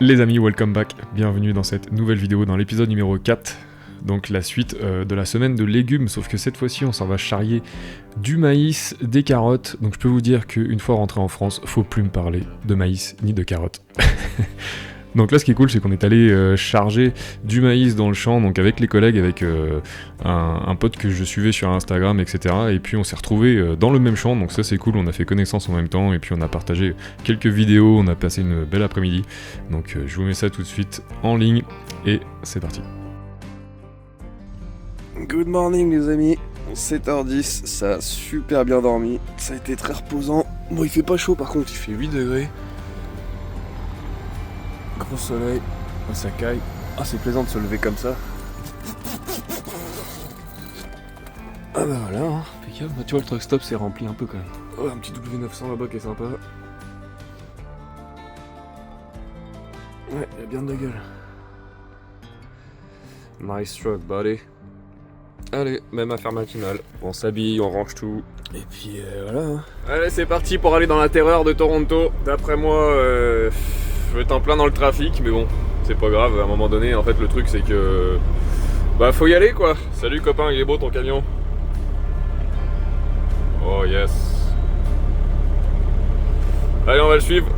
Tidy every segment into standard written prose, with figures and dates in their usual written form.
Les amis, welcome back, bienvenue dans cette nouvelle vidéo, dans l'épisode numéro 4, donc la suite de la semaine de légumes, sauf que cette fois-ci on s'en va charrier du maïs, des carottes, donc je peux vous dire qu'une fois rentré en France, faut plus me parler de maïs ni de carottes. Donc là ce qui est cool c'est qu'on est allé charger du maïs dans le champ, donc avec les collègues, avec un pote que je suivais sur Instagram, etc. Et puis on s'est retrouvés dans le même champ, donc ça c'est cool, on a fait connaissance en même temps, et puis on a partagé quelques vidéos, on a passé une belle après-midi. Donc je vous mets ça tout de suite en ligne, et c'est parti. Good morning les amis, 7h10, ça a super bien dormi, ça a été très reposant. Bon il fait pas chaud par contre, il fait 8 degrés. Gros soleil, ça caille. Ah c'est plaisant de se lever comme ça. Ah bah voilà, hein, impeccable. Tu vois le truck stop c'est rempli un peu quand même. Oh un petit W900 là-bas qui est sympa. Ouais, il a bien de la gueule. Nice truck buddy. Allez, même affaire matinale. On s'habille, on range tout. Et puis voilà. Hein. Allez c'est parti pour aller dans la terreur de Toronto. D'après moi, je vais être en plein dans le trafic, mais bon, c'est pas grave, à un moment donné, en fait, le truc, c'est que... Bah, faut y aller, quoi. Salut, copain, il est beau, ton camion. Oh, yes. Allez, on va le suivre.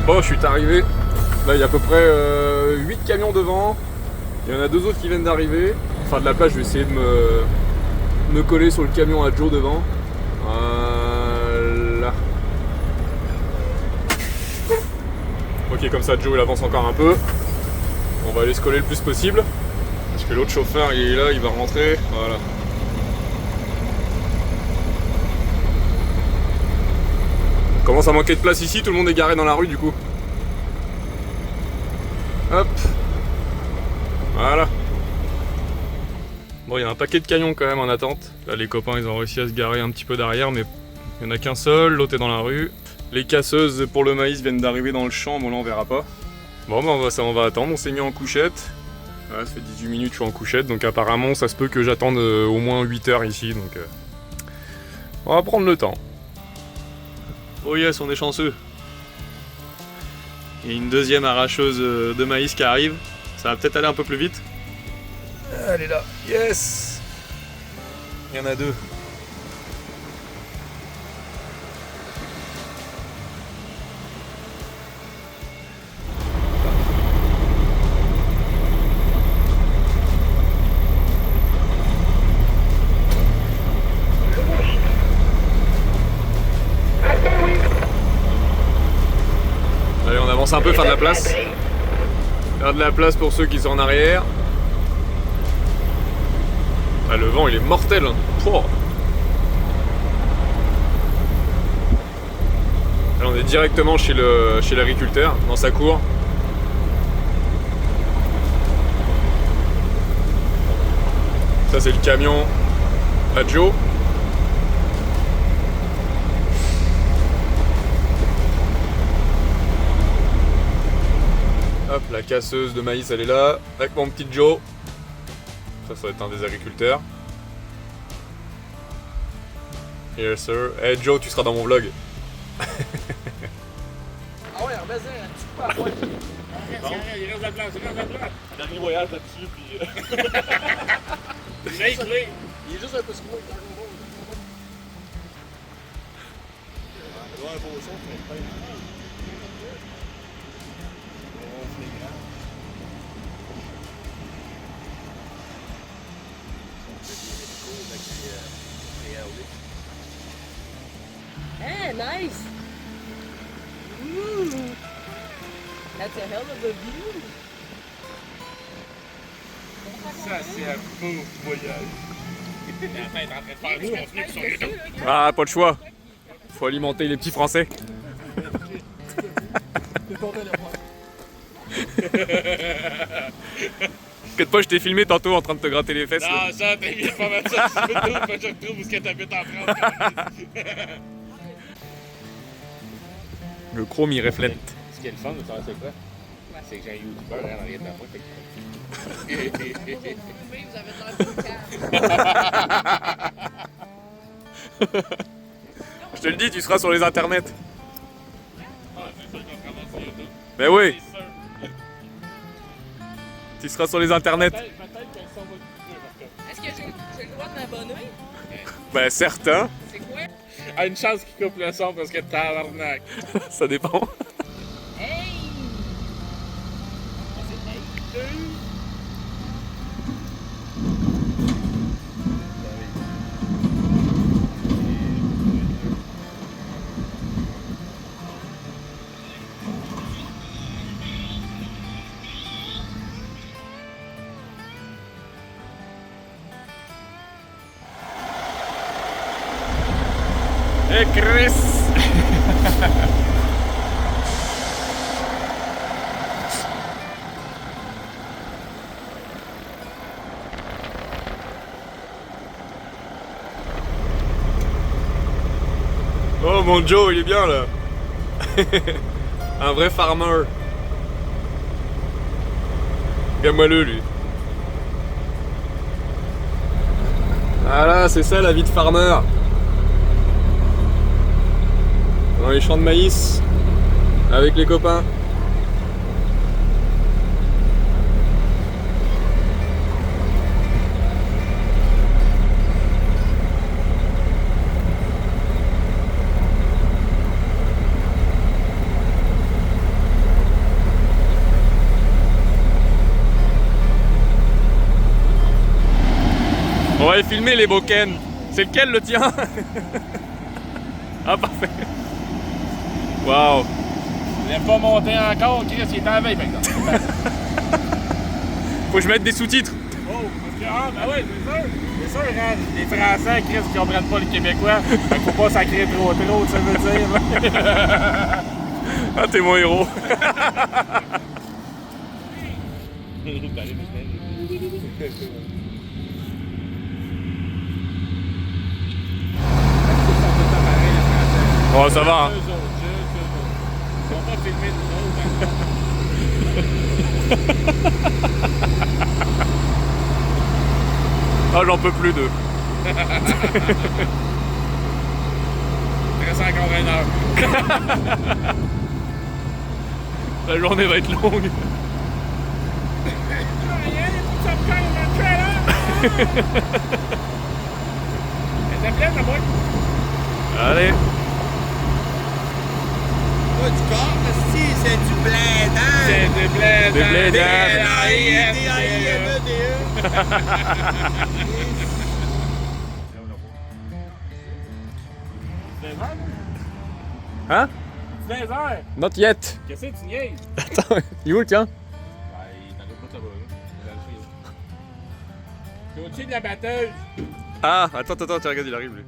Bon, je suis arrivé, là il y a à peu près 8 camions devant, il y en a 2 autres qui viennent d'arriver. Enfin de la place, je vais essayer de me coller sur le camion à Joe devant. Voilà. Ok, comme ça Joe il avance encore un peu. On va aller se coller le plus possible, parce que l'autre chauffeur il est là, il va rentrer, voilà. Commence à manquer de place ici, tout le monde est garé dans la rue du coup. Hop. Voilà. Bon, il y a un paquet de camions quand même en attente. Là, les copains, ils ont réussi à se garer un petit peu derrière, mais il n'y en a qu'un seul, l'autre est dans la rue. Les casseuses pour le maïs viennent d'arriver dans le champ, bon là on verra pas. Bon, bah on va attendre, on s'est mis en couchette. Voilà, ça fait 18 minutes que je suis en couchette, donc apparemment ça se peut que j'attende au moins 8 heures ici, donc on va prendre le temps. Oh yes, on est chanceux. Il y a une deuxième arracheuse de maïs qui arrive. Ça va peut-être aller un peu plus vite. Elle est là. Yes. Il y en a 2. Allez, on avance un peu, faire de la place. Faire de la place pour ceux qui sont en arrière. Ah, le vent il est mortel. Oh. Là, on est directement chez l'agriculteur, dans sa cour. Ça c'est le camion à Joe. Hop, la casseuse de maïs elle est là, avec mon petit Joe. Ça va être un des agriculteurs. Yes sir. Hey Joe, tu seras dans mon vlog. Ah ouais, vas-y, un petit peu à poil. Il reste la place, il reste la place. Dernier voyage là-dessus, puis. Il est juste un peu secoué. Il doit avoir un beau son, mais pas. Hey, nice! Ooh. That's a hell of a view! Ça, c'est un beau voyage. La fin est en train de faire du contenu sur YouTube. Ah, pas de choix. Faut alimenter les petits Français. T'inquiète pas, je t'ai filmé tantôt en train de te gratter les fesses. Non, ça, t'as mis pas mal ça sur YouTube, faut que je retrouve où est-ce que t'habites en France. Le chrome il reflète. Ce qui est le fun de savoir c'est quoi? C'est que j'ai un YouTuber en arrière de moi. Vous avez de l'air Je te le dis, tu seras sur les internets. Ah, c'est sûr qu'on se ramasse sur YouTube. Mais oui, C'est sûr. tu seras sur les internets. Peut-être que ça va couper, parce que. Est-ce que j'ai le droit de m'abonner? Ben certain, C'est quoi? Ah, une chance qu'il coupe le son parce que tabarnak. ça dépend. Hey! Et Chris. Oh mon Joe, il est bien là. Un vrai farmer. Regarde-moi-le lui. Voilà, c'est ça la vie de farmer. Dans les champs de maïs, avec les copains. On va filmer les bokens. C'est lequel le tien? Ah parfait. Waouh. Il n'est pas monté encore, Chris, il est en veille, par exemple. Faut que je mette des sous-titres. Oh, parce que, ah, ben oui, c'est sûr, hein, les Français, Chris, qui comprennent pas les Québécois, fait qu'il faut pas sacrer trop, ça veut dire. Ah, t'es mon héros. Oh, ça va. Hein. Ils vont pas filmer nous autres. Ah, j'en peux plus d'eux. Il reste encore 1 heure. La journée va être longue. Elle pleine, la boîte? Allez. Pas du corps, si c'est du blédant. C'est des blés. Des blés d'âne. Hein? 16 heures. Not yet. Qu'est-ce que tu niaises? Attends, il est où le tien? Ben, il t'en a pas là-bas. C'est au-dessus de la batteuse. Ah, attends, tu regarde, il arrive lui.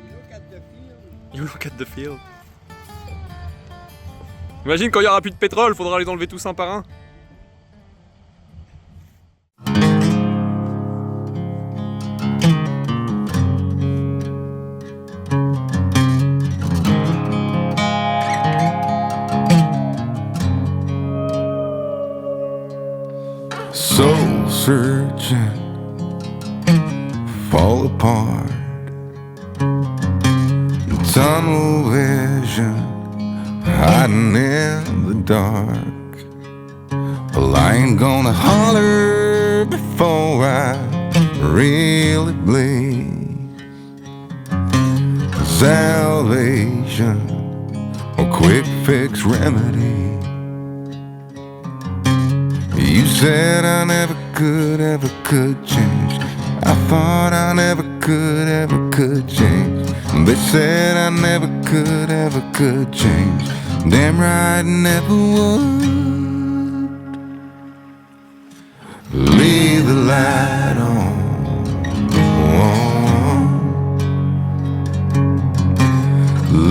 You look at the field. You look at the field. Imagine quand il y aura plus de pétrole, faudra les enlever tous un par un. searching fall apart. Tunnel vision hiding in the dark. Well, I ain't gonna holler before I really bleed. Salvation or quick fix remedy. You said I never could change. I thought I never could change. They said I never could change. Damn right, never would. Leave the light on.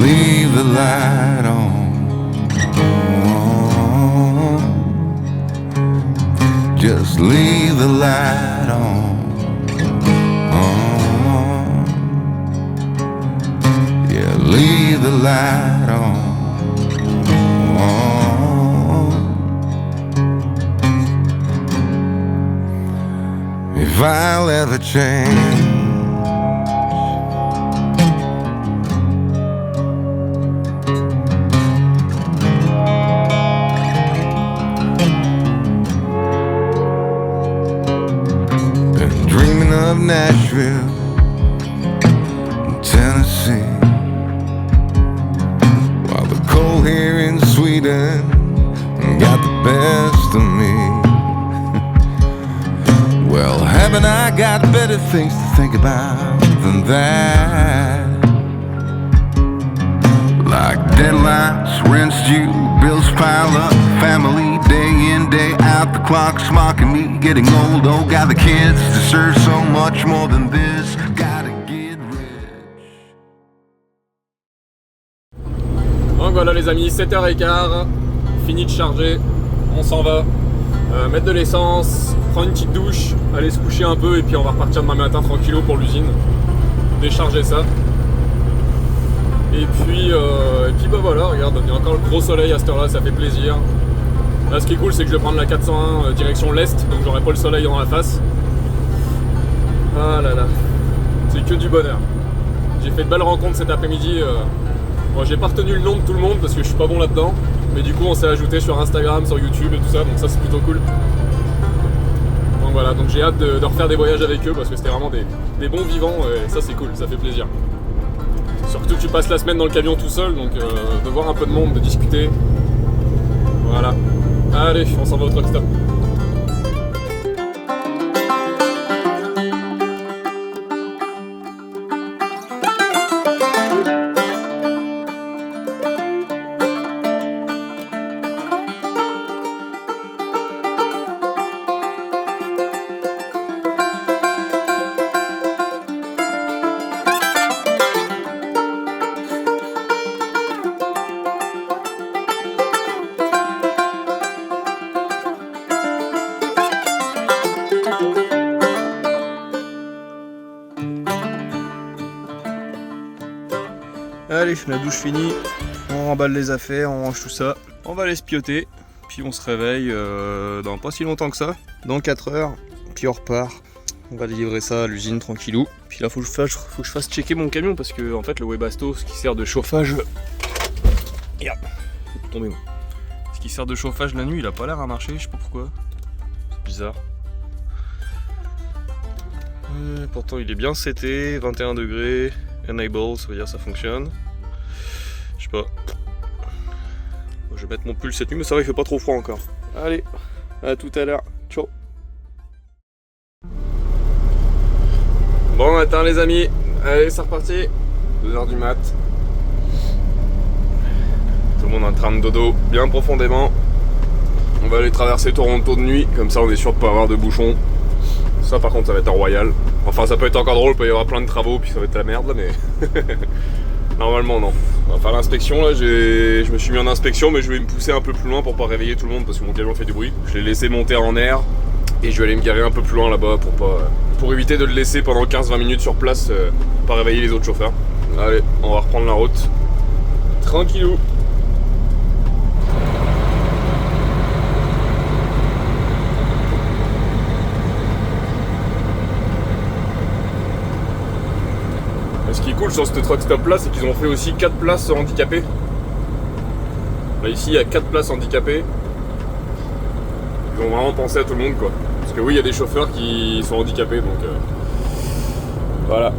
Leave the light on. Just leave the light on. Yeah, leave the light on. If I'll ever change, of Nashville, Tennessee, while the cold here in Sweden got the best of me. Well, haven't I got better things to think about than that? Like deadlines, rent's due, bills pile up, family day in, day out, the clock's mocking me, getting old, oh God, the kids deserve so much more than this, gotta get rich. Donc voilà les amis, 7h15, fini de charger, on s'en va, mettre de l'essence, prendre une petite douche, aller se coucher un peu et puis on va repartir demain matin tranquillo pour l'usine, décharger ça. Et puis bah voilà, regarde, il y a encore le gros soleil à cette heure là, ça fait plaisir. Là ce qui est cool c'est que je vais prendre la 401 direction l'est, donc j'aurai pas le soleil dans la face. Ah là là, c'est que du bonheur. J'ai fait de belles rencontres cet après-midi. Bon, j'ai pas retenu le nom de tout le monde parce que je suis pas bon là-dedans. Mais du coup on s'est ajouté sur Instagram, sur YouTube et tout ça, donc ça c'est plutôt cool. Donc voilà, donc j'ai hâte de refaire des voyages avec eux parce que c'était vraiment des bons vivants et ça c'est cool, ça fait plaisir. Surtout que tu passes la semaine dans le camion tout seul, donc de voir un peu de monde, de discuter. Voilà. Allez, on s'en va au truck stop. Allez, la douche finie, on remballe les affaires, on range tout ça. On va aller se pioter, puis on se réveille dans pas si longtemps que ça, dans 4 heures, puis on repart. On va livrer ça à l'usine tranquillou. Puis là faut que je fasse checker mon camion parce que en fait le Webasto, ce qui sert de chauffage... Merde, c'est tombé moi. Ce qui sert de chauffage la nuit, il a pas l'air à marcher, je sais pas pourquoi. C'est bizarre. Pourtant il est bien seté, 21 degrés, enable, ça veut dire ça fonctionne. Je sais pas. Je vais mettre mon pull cette nuit, mais ça va, il fait pas trop froid encore. Allez, à tout à l'heure. Ciao. Bon matin les amis, allez c'est reparti. 2h du mat. Tout le monde est en train de dodo bien profondément. On va aller traverser Toronto de nuit, comme ça on est sûr de pas avoir de bouchons. Ça par contre ça va être un royal. Enfin ça peut être encore drôle, il peut y avoir plein de travaux puis ça va être la merde là mais... Normalement non. On va faire l'inspection là, je me suis mis en inspection mais je vais me pousser un peu plus loin pour pas réveiller tout le monde parce que mon camion fait du bruit. Je l'ai laissé monter en air et je vais aller me garer un peu plus loin là-bas pour éviter de le laisser pendant 15-20 minutes sur place, pas réveiller les autres chauffeurs. Allez, on va reprendre la route. Tranquillou. Ce qui est cool sur ce truck stop là, c'est qu'ils ont fait aussi 4 places handicapées. Là ici il y a 4 places handicapées. Ils ont vraiment pensé à tout le monde quoi. Parce que oui, il y a des chauffeurs qui sont handicapés donc voilà.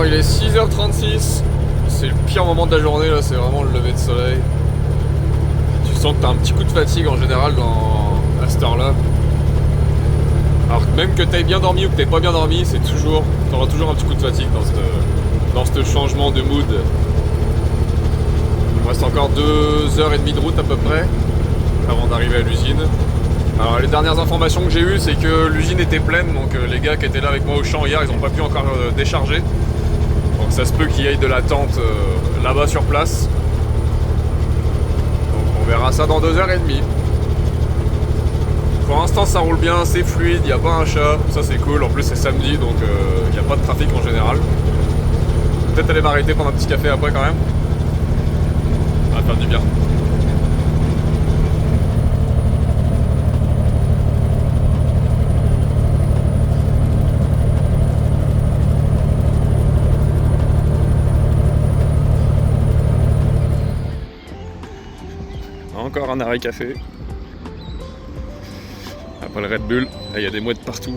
Il est 6h36, c'est le pire moment de la journée là, c'est vraiment le lever de soleil. Tu sens que t'as un petit coup de fatigue en général à cette heure là. Alors même que t'aies bien dormi ou que t'aies pas bien dormi, t'auras toujours un petit coup de fatigue dans ce changement de mood. Il me reste encore 2h30 de route à peu près avant d'arriver à l'usine. Alors les dernières informations que j'ai eues, c'est que l'usine était pleine, donc les gars qui étaient là avec moi au champ hier, ils n'ont pas pu encore décharger. Donc ça se peut qu'il y ait de l'attente là-bas sur place. Donc on verra ça dans 2h30. Pour l'instant ça roule bien, c'est fluide, il n'y a pas un chat, ça c'est cool. En plus c'est samedi donc il n'y a pas de trafic en général. Peut-être aller m'arrêter prendre un petit café après quand même. Ça va faire du bien. Encore un arrêt café. Après le Red Bull, là il y a des mouettes partout.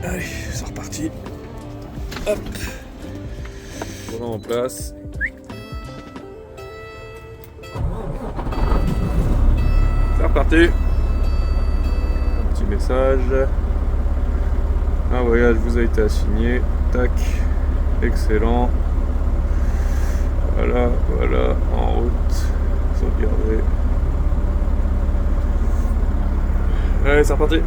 Allez, c'est reparti. Hop. Voilà en place. C'est reparti. Un petit message. Un voyage vous a été assigné. Tac, excellent. Voilà, en route. Sauvegarder. Allez, c'est reparti.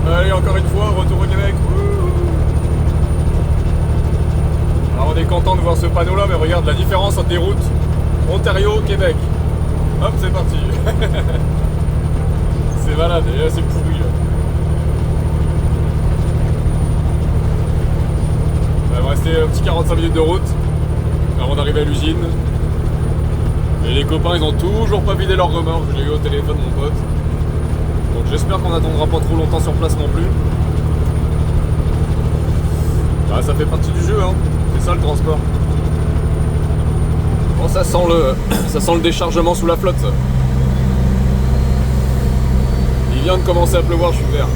Allez, encore une fois, retour au Québec. Alors on est content de voir ce panneau là, mais regarde la différence entre des routes Ontario-Québec. Hop, c'est parti. C'est malade, et là c'est pourri là. Il va me rester un petit 45 minutes de route avant d'arriver à l'usine. Et les copains ils ont toujours pas vidé leur remorque, je l'ai eu au téléphone mon pote. Donc j'espère qu'on n'attendra pas trop longtemps sur place non plus. Ah, ça fait partie du jeu, hein. C'est ça le transport. Bon, ça sent le déchargement sous la flotte, ça. Il vient de commencer à pleuvoir, je suis vert.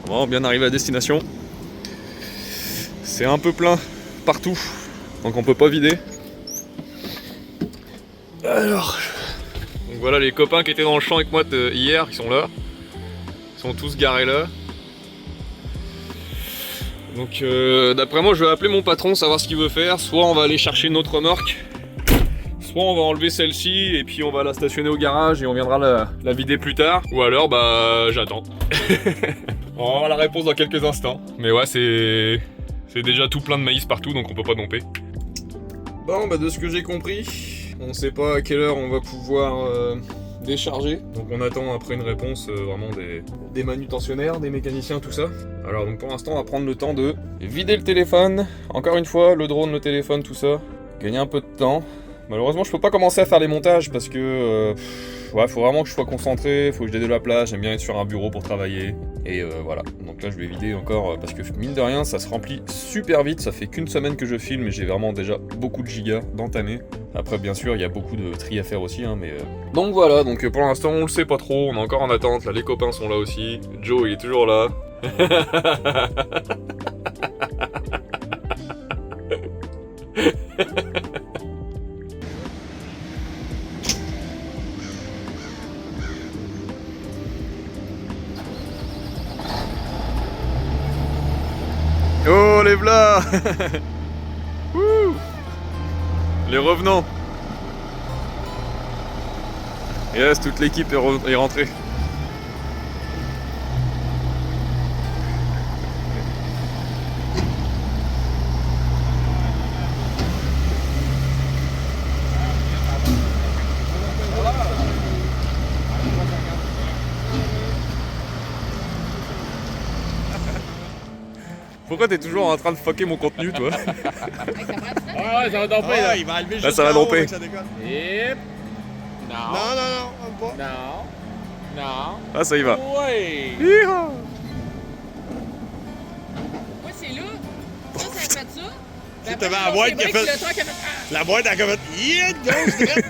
Bon, bien arrivé à destination. C'est un peu plein partout, donc on peut pas vider. Alors, donc voilà les copains qui étaient dans le champ avec moi hier, qui sont là. Ils sont tous garés là. Donc d'après moi je vais appeler mon patron, savoir ce qu'il veut faire. Soit on va aller chercher une autre remorque, soit on va enlever celle-ci et puis on va la stationner au garage et on viendra la vider plus tard. Ou alors bah j'attends. On va avoir la réponse dans quelques instants. Mais ouais, c'est déjà tout plein de maïs partout, donc on peut pas domper. Bon, bah de ce que j'ai compris, on sait pas à quelle heure on va pouvoir décharger. Donc on attend après une réponse vraiment des manutentionnaires, des mécaniciens, tout ça. Alors donc pour l'instant, on va prendre le temps de vider le téléphone. Encore une fois, le drone, le téléphone, tout ça. Gagner un peu de temps. Malheureusement, je peux pas commencer à faire les montages parce que ouais, faut vraiment que je sois concentré, faut que je j'ai de la place, j'aime bien être sur un bureau pour travailler. Et voilà, donc là je vais vider encore parce que mine de rien, ça se remplit super vite, ça fait qu'une semaine que je filme et j'ai vraiment déjà beaucoup de gigas d'entamés. Après, bien sûr, il y a beaucoup de tri à faire aussi, hein, mais... Donc voilà, donc pour l'instant, on le sait pas trop, on est encore en attente, là les copains sont là aussi, Joe il est toujours là. Oh les v'là. Wouh. Les revenants. Yes, toute l'équipe est rentrée. Pourquoi t'es toujours en train de fucker mon contenu, toi? Ouais, ça va domper, là. Il va enlever Là, juste ça va en haut domper. avec sa décolle. Hip. Non. Non, pas. Non. Non. Ah, ça y va. Ouais. Hi-ha. Moi, c'est là. Ça fait ça. Tu t'avais la boîte qui a fait. La boîte, elle a comme fait. Yeah, gauche droite.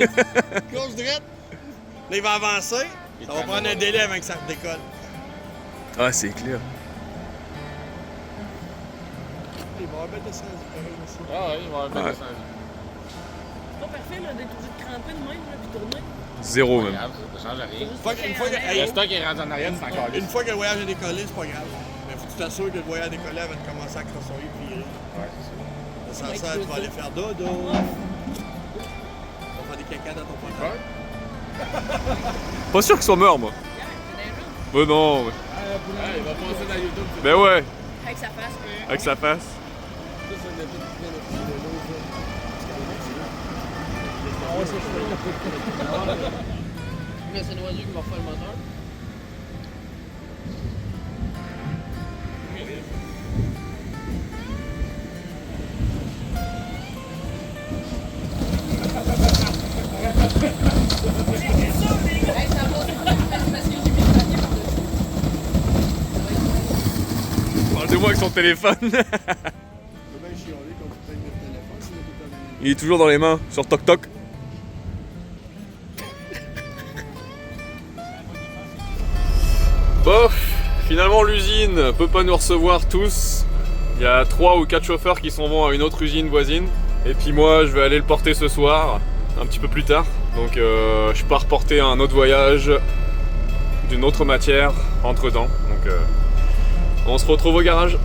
Gauche droite. Là, il va avancer. Ça va prendre un délai avant que ça décolle. Ah, c'est clair. Il va remettre le sens aussi. Ah ouais, il va remettre Ouais. le sens. C'est pas parfait, là, d'être obligé de cramper de même, là, puis tourner. Zéro même. Regarde, ça change rien. Une fois que, Le stock est rendu en arrière, c'est encore une fois que le voyage est décollé, c'est pas grave. Mais faut que tu t'assures que le voyage est décollé avant de commencer à crossoyer et virer. Ouais, c'est ça. Sans ça, tu vas aller faire dodo. Tu vas faire des caca dans ton pantalon. Pas sûr qu'il soit mort, moi. Mais non, mais... Ouais, il va passer dans YouTube. Ben ouais, Avec sa face. avec sa face. Mais c'est Noiseux qui va refaire le moteur. Hey, ça va, c'est parce que j'ai mis le papier par-dessus. Parle de moi avec son téléphone. Il est toujours dans les mains, sur Toc Toc. Bof, finalement l'usine peut pas nous recevoir tous. Il y a 3 ou 4 chauffeurs qui s'en vont à une autre usine voisine. Et puis moi je vais aller le porter ce soir, un petit peu plus tard. Donc je pars porter un autre voyage d'une autre matière entre temps. Donc on se retrouve au garage.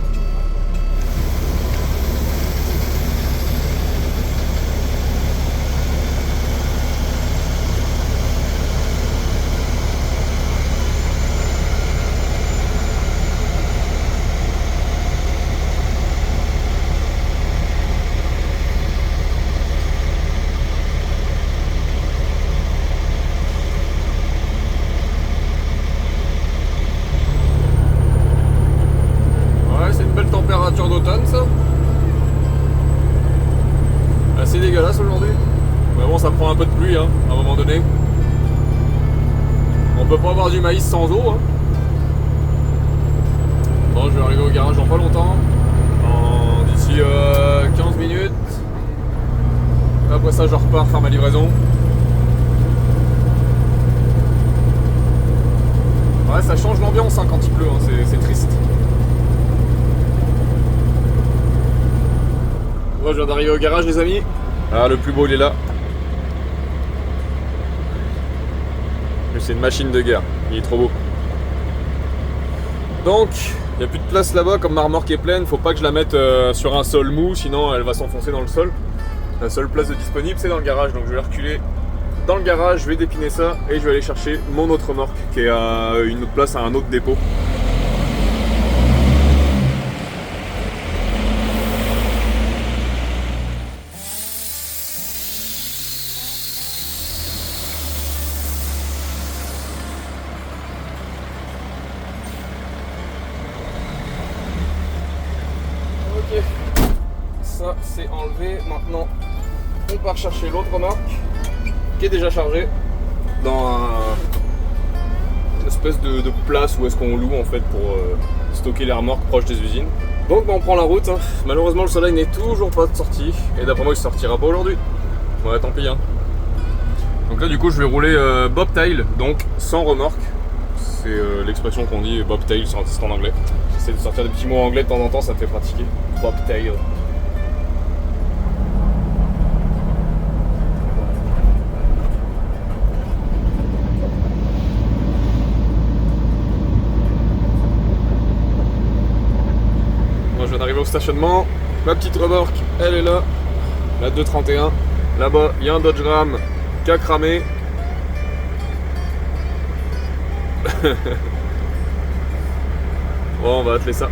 Température d'automne, ça. Assez dégueulasse aujourd'hui. Mais bon, ça prend un peu de pluie, hein, à un moment donné. On peut pas avoir du maïs sans eau, hein. Bon, je vais arriver au garage dans pas longtemps. D'ici 15 minutes. Après ça, je repars faire ma livraison. Ouais, ça change l'ambiance, hein, quand il pleut, hein. C'est triste. Moi je viens d'arriver au garage, les amis. Ah, le plus beau il est là. C'est une machine de guerre, il est trop beau. Donc, il n'y a plus de place là-bas, comme ma remorque est pleine, faut pas que je la mette sur un sol mou, sinon elle va s'enfoncer dans le sol. La seule place de disponible c'est dans le garage, donc je vais la reculer dans le garage, je vais dépiner ça et je vais aller chercher mon autre remorque qui est à une autre place, à un autre dépôt. Ça c'est enlevé, maintenant on part chercher l'autre remorque qui est déjà chargée dans une espèce de place où est-ce qu'on loue en fait pour stocker les remorques proches des usines. Donc on prend la route, hein. Malheureusement le soleil n'est toujours pas sorti et d'après moi il sortira pas aujourd'hui. Ouais, tant pis, hein. Donc là du coup je vais rouler bobtail, donc sans remorque. C'est l'expression qu'on dit bobtail, c'est en anglais. J'essaie de sortir des petits mots anglais de temps en temps, ça me fait pratiquer. Bobtail. Moi je viens d'arriver au stationnement, ma petite remorque elle est là, la 231. Là-bas il y a un Dodge Ram qui a cramé. Bon, on va atteler ça.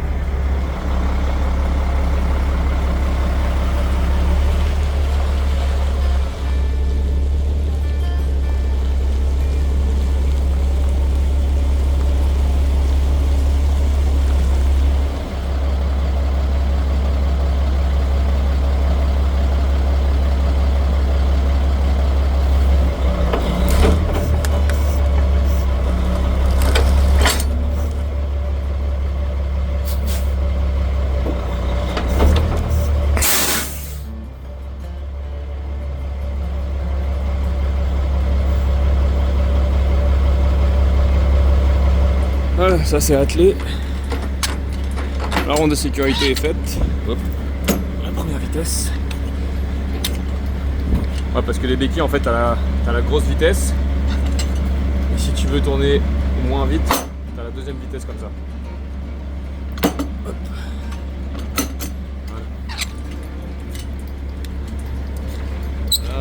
Voilà, ça c'est attelé. La ronde de sécurité est faite. Hop. La première vitesse. Ouais, parce que les béquilles en fait t'as la grosse vitesse. Et si tu veux tourner moins vite, t'as la deuxième vitesse comme ça. Hop. Voilà.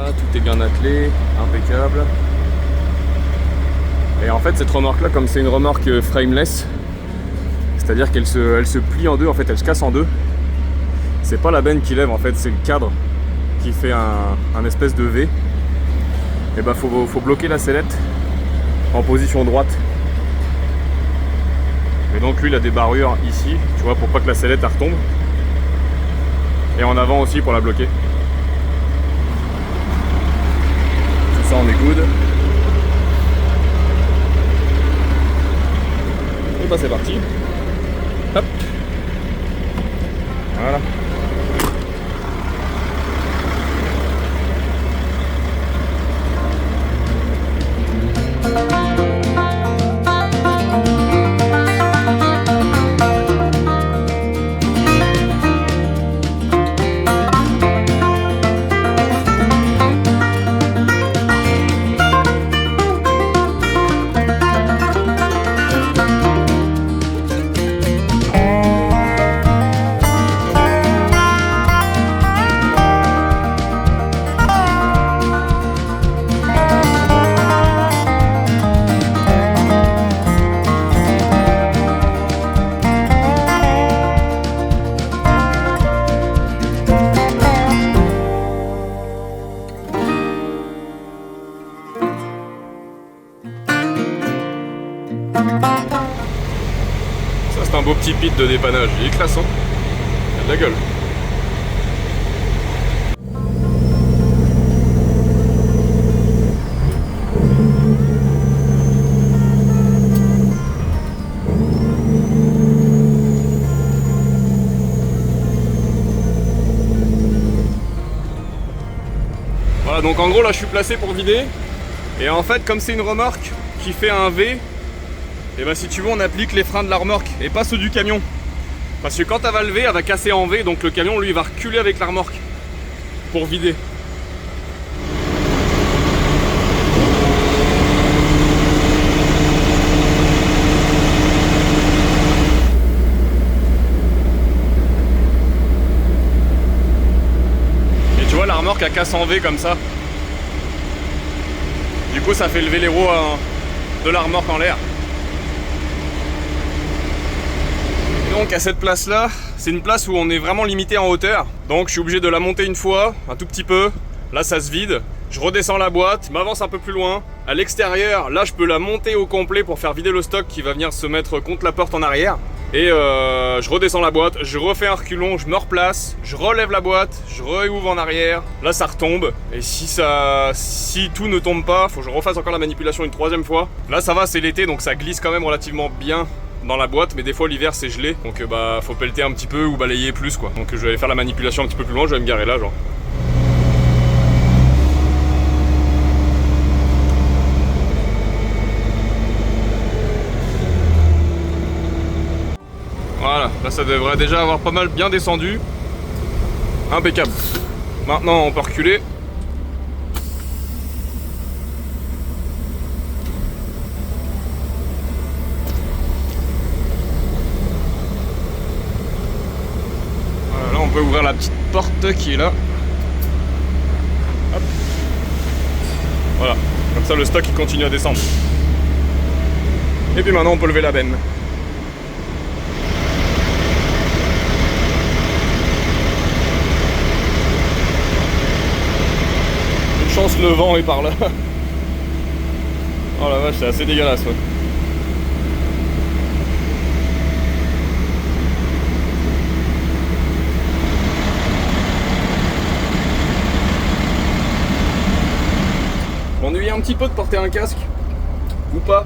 Là, tout est bien attelé, impeccable. Et en fait cette remorque là, comme c'est une remorque frameless, c'est-à-dire qu'elle se plie en deux, en fait elle se casse en deux. C'est pas la benne qui lève en fait, c'est le cadre qui fait un espèce de V. Et bah faut bloquer la sellette en position droite. Et donc lui il a des barrures ici, tu vois, pour pas que la sellette elle retombe. Et en avant aussi pour la bloquer. Tout ça on est good. Bah c'est parti. Hop. Voilà. Ça c'est un beau petit pit de dépannage, il est classe hein. Il a de la gueule. Voilà, donc en gros là je suis placé pour vider. Et en fait comme c'est une remorque qui fait un V, et bah si tu veux on applique les freins de la remorque et pas ceux du camion. Parce que quand elle va lever, elle va casser en V, donc le camion lui va reculer avec la remorque pour vider. Et tu vois la remorque elle casse en V comme ça. Du coup ça fait lever les roues de la remorque en l'air. Donc à cette place là, c'est une place où on est vraiment limité en hauteur. Donc je suis obligé de la monter une fois, un tout petit peu. Là ça se vide. Je redescends la boîte, m'avance un peu plus loin. À l'extérieur, là je peux la monter au complet pour faire vider le stock qui va venir se mettre contre la porte en arrière. Et je redescends la boîte, je refais un reculon, je me replace, je relève la boîte, je réouvre en arrière. Là ça retombe. Et si tout ne tombe pas, faut que je refasse encore la manipulation une 3e fois. Là ça va, c'est l'été donc ça glisse quand même relativement bien dans la boîte, mais des fois l'hiver c'est gelé, donc bah faut pelleter un petit peu ou balayer plus quoi. Donc je vais aller faire la manipulation un petit peu plus loin, je vais me garer là genre. Voilà, là ça devrait déjà avoir pas mal bien descendu. Impeccable. Maintenant on peut reculer. On peut ouvrir la petite porte qui est là. Hop. Voilà, comme ça le stock il continue à descendre. Et puis maintenant on peut lever la benne. Une chance le vent est par là. Oh la vache, c'est assez dégueulasse ouais. M'ennuie un petit peu de porter un casque. Ou pas.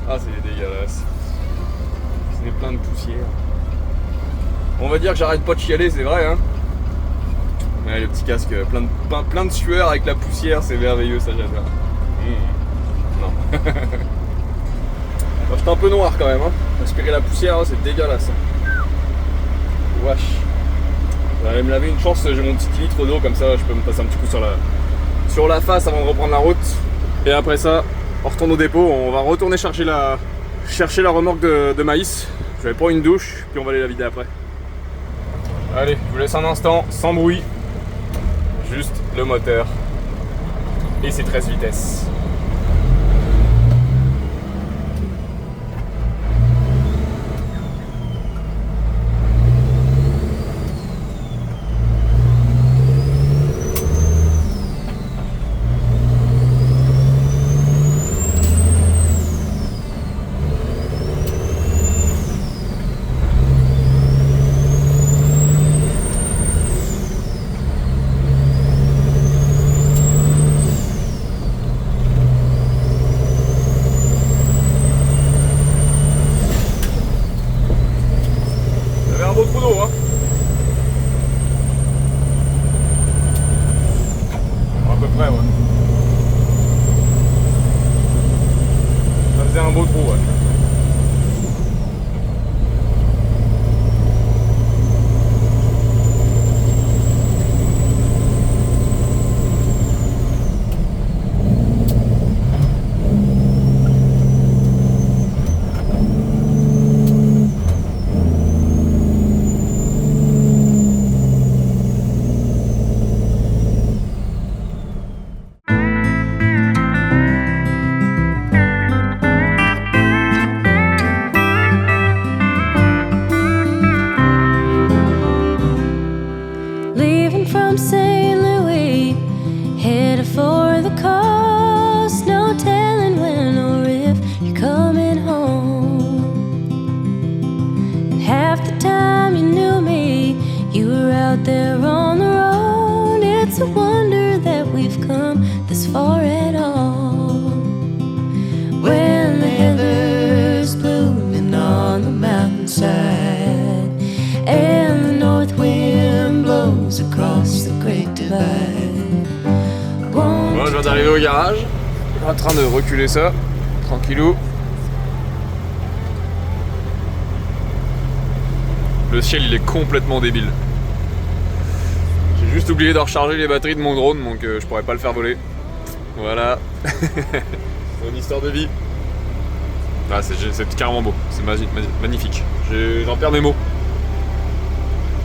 Ah c'est dégueulasse. C'est plein de poussière. On va dire que j'arrête pas de chialer, c'est vrai hein. Ouais, le petit casque plein de sueur avec la poussière, c'est merveilleux ça j'adore. Non. C'est un peu noir quand même hein. Aspirer la poussière c'est dégueulasse. Wesh. Je vais aller me laver une chance, j'ai mon petit litre d'eau comme ça je peux me passer un petit coup sur la face avant de reprendre la route. Et après ça, on retourne au dépôt, on va retourner chercher la remorque de maïs. Je vais prendre une douche, puis on va aller la vider après. Allez, je vous laisse un instant, sans bruit. Juste le moteur. Et ses 13 vitesses. Un beau trou, ouais. From St. Louis, headed for the coast. No telling when or if you're coming home. And half the time you knew me, you were out there on the road. It's a wonder that we've come this far at all. When the heather's blooming on the mountainside, and the north wind blows across the Great Divide. Bon, je viens d'arriver au garage, en train de reculer ça, tranquillou. Le ciel il est complètement débile. J'ai juste oublié de recharger les batteries de mon drone, donc je pourrais pas le faire voler. Voilà. C'est une histoire de vie. Ah, c'est carrément beau, c'est magnifique. J'en perds mes mots.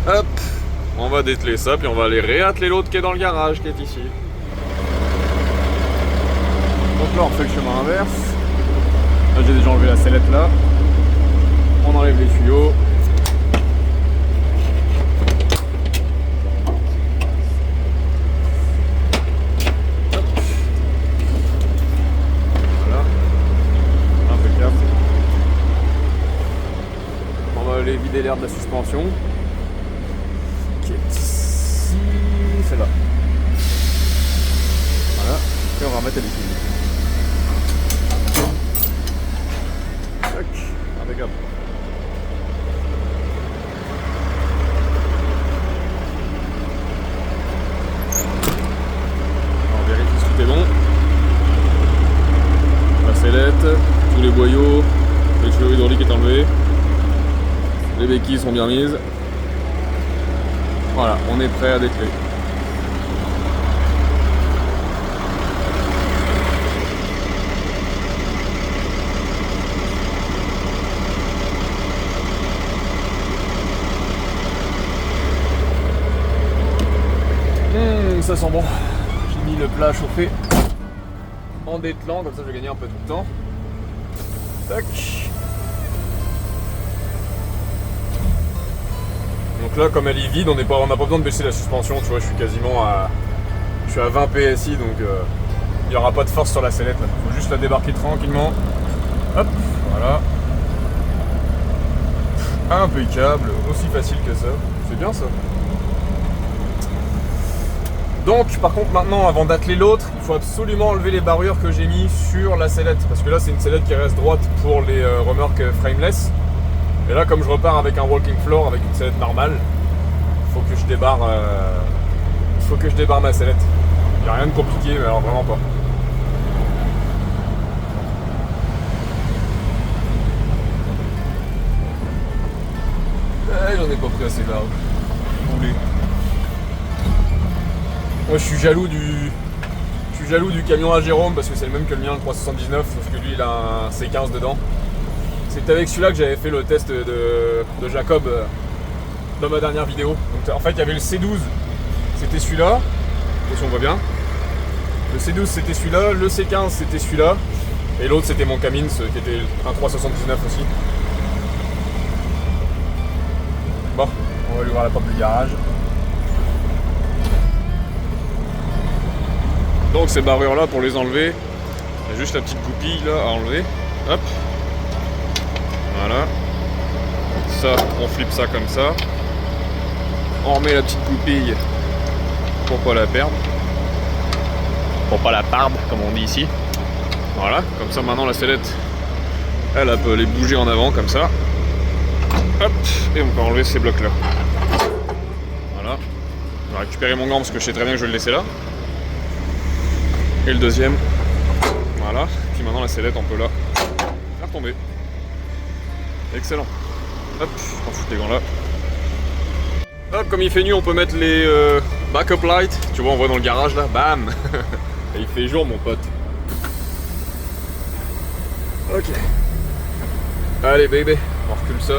Hop, on va dételer ça, puis on va aller réatteler l'autre qui est dans le garage, qui est ici. Donc là, on fait le chemin inverse. Là, j'ai déjà enlevé la sellette là. On enlève les tuyaux. Hop. Voilà. Impeccable. suspension qui est ici, celle-là. Voilà, et on va remettre les films. Tac, impeccable. On vérifie si tout est bon. La sellette, tous les boyaux, le tuyau hydraulique est enlevé. Les béquilles sont bien mises. Voilà, on est prêt à dételer. Ça sent bon. J'ai mis le plat à chauffer en dételant, comme ça je vais gagner un peu de temps. Tac. Donc là, comme elle est vide, on n'a pas besoin de baisser la suspension. Tu vois, je suis quasiment à 20 PSI, donc il n'y aura pas de force sur la sellette. Il faut juste la débarquer tranquillement. Hop, voilà. Impeccable, aussi facile que ça. C'est bien ça. Donc par contre maintenant, avant d'atteler l'autre, il faut absolument enlever les barrures que j'ai mis sur la sellette. Parce que là c'est une sellette qui reste droite pour les remorques frameless. Et là comme je repars avec un walking floor, avec une sellette normale, il faut que je débarre ma sellette. Il n'y a rien de compliqué, mais alors vraiment pas. J'en ai pas pris assez là. Roulé. Moi je suis jaloux du camion à Jérôme parce que c'est le même que le mien, le 379, sauf que lui il a un C15 dedans. C'est avec celui-là que j'avais fait le test de Jacob dans ma dernière vidéo. Donc en fait il y avait le C12, c'était celui-là, si on voit bien. Le C12 c'était celui-là, le C15 c'était celui-là, et l'autre c'était mon Cummins qui était un 379 aussi. Bon, on va lui ouvrir la porte du garage. Donc ces barrures là, pour les enlever, il y a juste la petite goupille là à enlever. Hop. Voilà. Ça, on flippe ça comme ça. On remet la petite goupille pour pas la perdre. Pour pas la perdre, comme on dit ici. Voilà, comme ça maintenant la sellette, elle peut les bouger en avant comme ça. Hop, et on peut enlever ces blocs là. Voilà. Je vais récupérer mon gant parce que je sais très bien que je vais le laisser là. Et le deuxième, voilà, puis maintenant la sellette on peut la faire tomber. Excellent. Hop, on fout les gants là. Hop, comme il fait nuit on peut mettre les backup lights. Tu vois, on voit dans le garage là, bam. Et il fait jour mon pote. Ok. Allez bébé, on recule ça.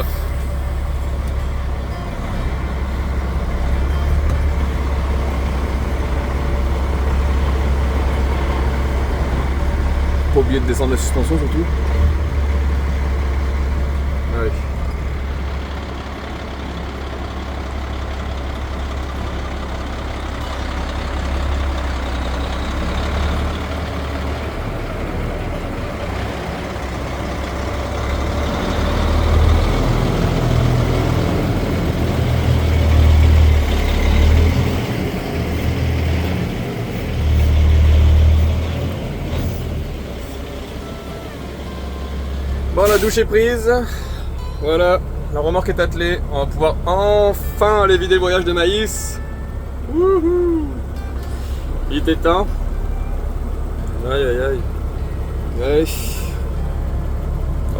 Pas oublier de descendre la suspension surtout. Allez. Bon, la douche est prise. Voilà, la remorque est attelée. On va pouvoir enfin aller vider le voyage de maïs. Wouhou! Il est éteint. Aïe aïe aïe. Allez.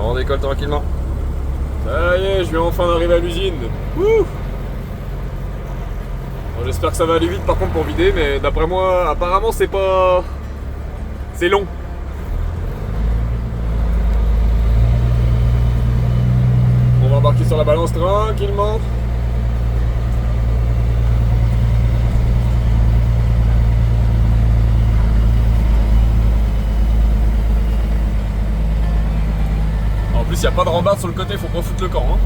On décolle tranquillement. Ça y est, je vais enfin arriver à l'usine. Bon, j'espère que ça va aller vite par contre pour vider, mais d'après moi, apparemment c'est pas... C'est long. On va embarquer sur la balance tranquillement. En plus, il n'y a pas de rambarde sur le côté, faut pas foutre le camp. Hein.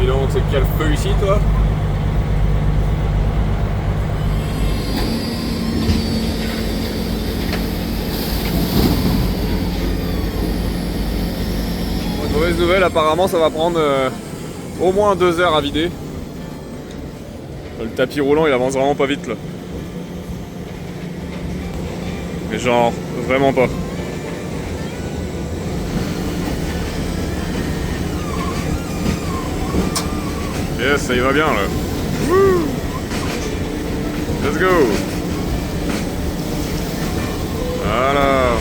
Et donc, c'est quel feu ici, toi? mauvaise nouvelle, apparemment ça va prendre au moins 2 heures à vider. Le tapis roulant il avance vraiment pas vite là. Mais genre vraiment pas. Yes, ça y va bien là. Woo! Let's go! Voilà!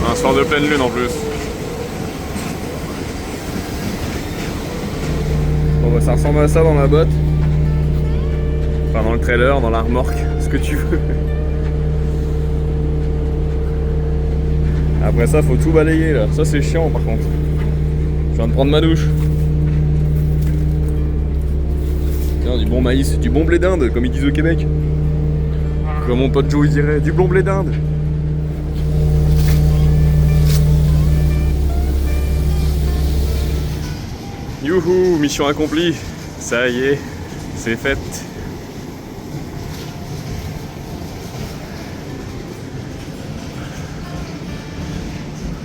Un soir de pleine lune en plus. Bon bah ça ressemble à ça dans la botte. Enfin dans le trailer, dans la remorque, ce que tu veux. Après ça faut tout balayer là, ça c'est chiant par contre. Je viens de prendre ma douche. Tiens, du bon maïs, du bon blé d'Inde comme ils disent au Québec. Comme mon pote Joe il dirait, du bon blé d'Inde. Youhou, mission accomplie. Ça y est, c'est fait.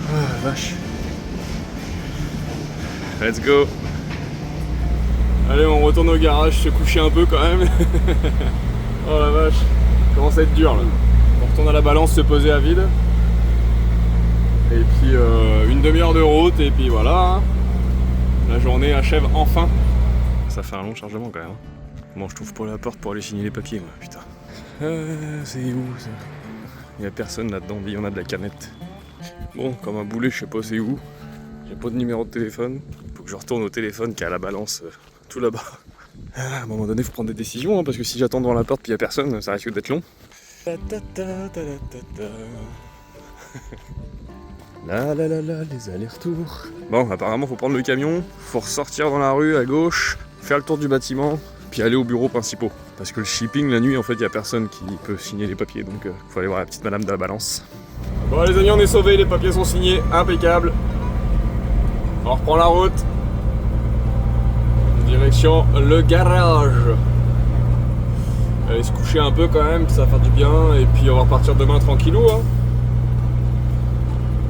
Ah vache. Let's go. Allez, on retourne au garage, se coucher un peu quand même. Oh la vache, commence à être dur là. On retourne à la balance, se poser à vide. Et puis une demi-heure de route et puis voilà. La journée achève enfin. Ça fait un long chargement quand même. Bon, je trouve pas la porte pour aller signer les papiers, moi, putain. C'est où ça? Il y a personne là-dedans, il y en a de la canette. Bon, comme un boulet, je sais pas c'est où. J'ai pas de numéro de téléphone. Faut que je retourne au téléphone qui est à la balance tout là-bas. À un moment donné, faut prendre des décisions, hein, parce que si j'attends devant la porte puis y a personne, ça risque d'être long. Là, les allers-retours. Bon, apparemment, faut prendre le camion, faut ressortir dans la rue à gauche, faire le tour du bâtiment, puis aller aux bureaux principaux. Parce que le shipping, la nuit, en fait, il y a personne qui peut signer les papiers, donc faut aller voir la petite madame de la balance. Bon, les amis, on est sauvés, les papiers sont signés, impeccable. On reprend la route. Direction le garage. Aller se coucher un peu quand même, ça va faire du bien, et puis on va repartir demain tranquillou, hein.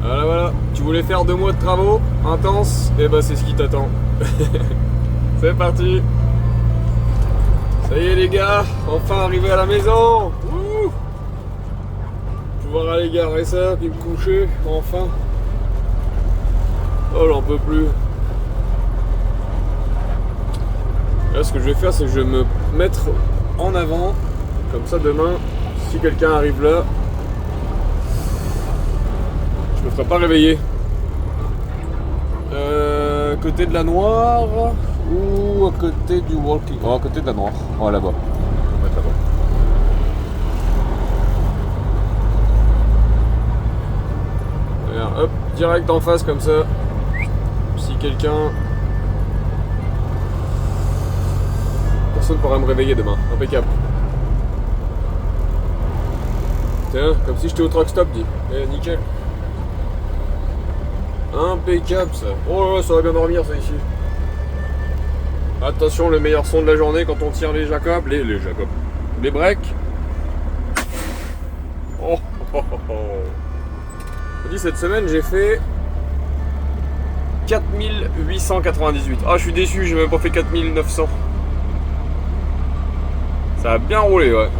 Voilà, tu voulais faire 2 mois de travaux intenses, et bah c'est ce qui t'attend. C'est parti. Ça y est les gars, enfin arrivé à la maison. Wouh, pouvoir aller garer ça, puis me coucher, enfin. Oh j'en peux plus. Là ce que je vais faire c'est que je vais me mettre en avant, comme ça demain, si quelqu'un arrive là, je me ferai pas réveiller. Côté de la Noire ou à côté du Walking? Oh, à côté de la Noire. Oh, là-bas. On va mettre là-bas. Regarde, hop, direct en face comme ça. Si quelqu'un... Personne pourra me réveiller demain. Impeccable. Tiens, comme si j'étais au truck stop, dis. Eh, nickel. Impeccable ça. Oh là, ça va bien dormir ça ici. Attention, le meilleur son de la journée quand on tire les Jacobs. Les Jacobs. Les breaks. Oh, oh, oh, oh. Je dis cette semaine j'ai fait 4898. Ah, je suis déçu, j'ai même pas fait 4900. Ça a bien roulé, ouais.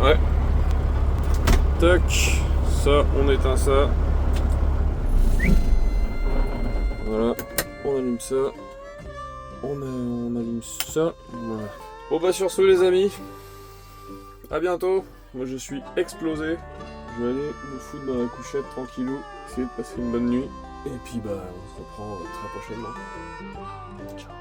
Tac. Ça, on éteint ça. Voilà, on allume ça. On allume ça. Voilà. Bon bah sur ce les amis, à bientôt. Moi je suis explosé. Je vais aller me foutre dans la couchette tranquillou, essayer de passer une bonne nuit. Et puis bah on se reprend très prochainement. Ciao.